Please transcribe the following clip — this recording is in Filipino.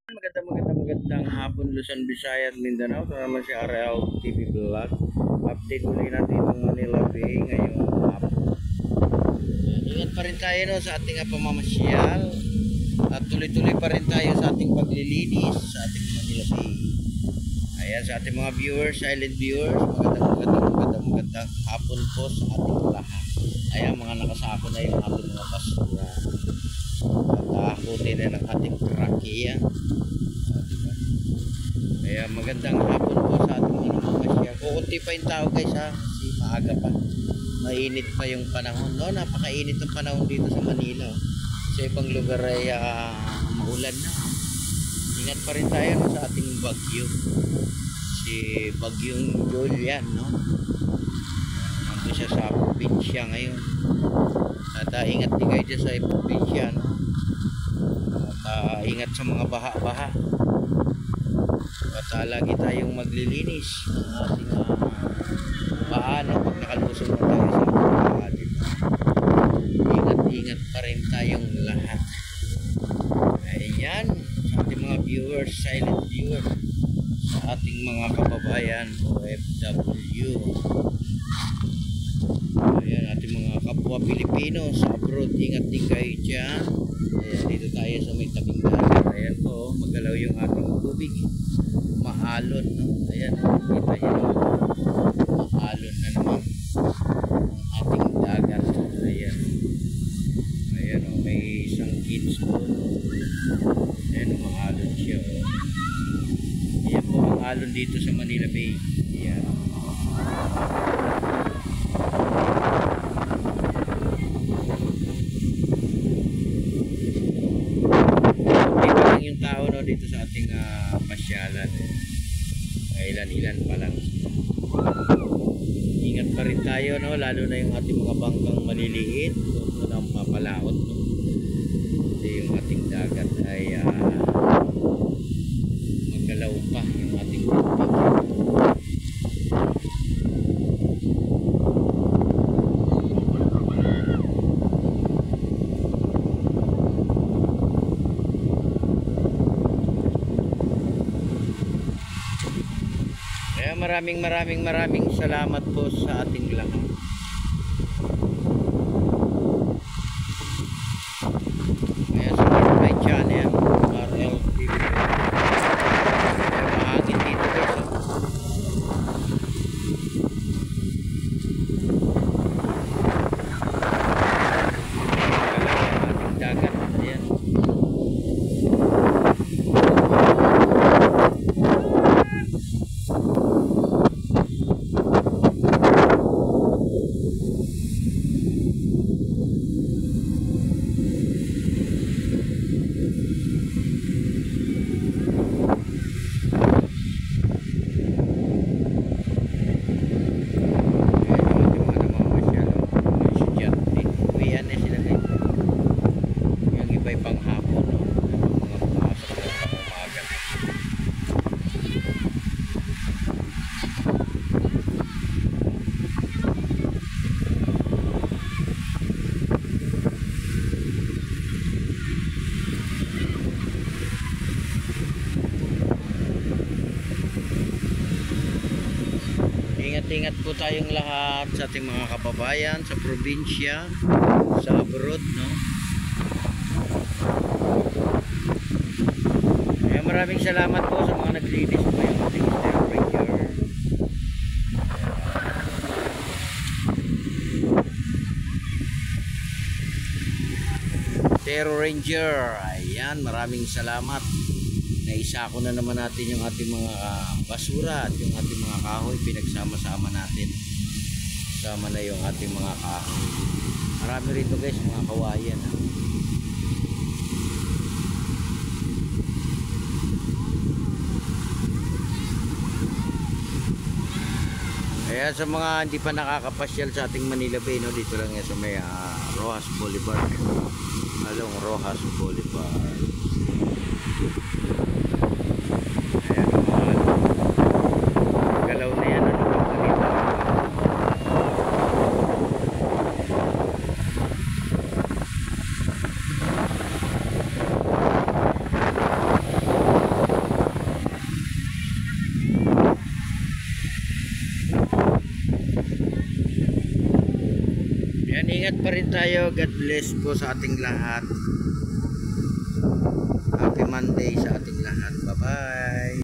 Magandang hapon Luzon, Visayas, Mindanao. Ito naman si RL TV Vlog. Update ulit natin ng Manila Bay ngayong hapon. Ingat pa rin tayo no, sa ating pamamasyal at tuloy-tuloy pa rin tayo sa ating paglilinis sa ating Manila Bay. Ayan, sa ating mga viewers, silent viewers, magandang hapon po sa ating lahat. Ayan, mga nakasako na yung ating mga basura. Takutin na ng ating rakiya. Kaya magandang hapon po sa ating mga namamasya. Kukunti pa yung tao guys ha, kasi maaga pa. Mainit pa yung panahon. No, napakainit ang panahon dito sa Manila. Sa ibang lugar ay maulan na. Ingat pa rin tayo no, sa ating bagyo. Si bagyong Julian, no? Nandun siya sa probinsya ngayon. At ingat din kayo dyan sa probinsya, no? At ingat sa mga baha-baha. At lagi tayong maglilinis ng ating paano pag nakalusong na tayo sa baha, diba? Ingat-ingat pa rin tayong lahat. Ayan, sa ating mga viewers, silent viewers, sa ating mga kababayan OFW. Ayan, ating mga kapwa Pilipino sa abroad, ingat din kayo dyan. Ayan, dito tayo sa may tabing dagat. Ayan po, magalaw yung ating tubig. Maalon, no? Ayan, kita nyo, maalon na naman ang ating dagat. Ayan, ayan o, may isang kids po. Ayan, maalon siya o. Ayan po ang alon dito sa Manila Bay. Ayan. Dito lang yung tao no, dito sa ating pasyalan. Ilan-ilan pa lang. Ingat pa rin tayo no, lalo na yung ating mga bangkang maliliit. Ito na ang papalaot no. Kasi yung ating dagat ay magalaw pa yung ating tubig. Kaya maraming salamat po sa ating lahat. Kaya support my channel RL TV. Kaya mahangin dito guys. Ating dagat. Ayan. Panghapon no? Mga pumasok ng pangumaga. Ingat-ingat po tayong lahat sa ating mga kababayan sa probinsya, sa abroad no. Maraming salamat po sa mga naglinis po yung ating Terror Ranger. Terror Ranger. Ayan, maraming salamat. Naisako na naman natin yung ating mga basura at yung ating mga kahoy. Pinagsama-sama natin. Sama na yung ating mga kahoy. Marami rito guys, mga kawayan. Kaya sa mga hindi pa nakakapasyal sa ating Manila Bay, no, dito lang yan sa may Rojas Boulevard. Along Rojas Boulevard. Ayan, galaw na yan. Ano ba dito? Yan, ingat pa rin tayo. God bless po sa ating lahat. Happy Monday sa ating lahat. Bye bye.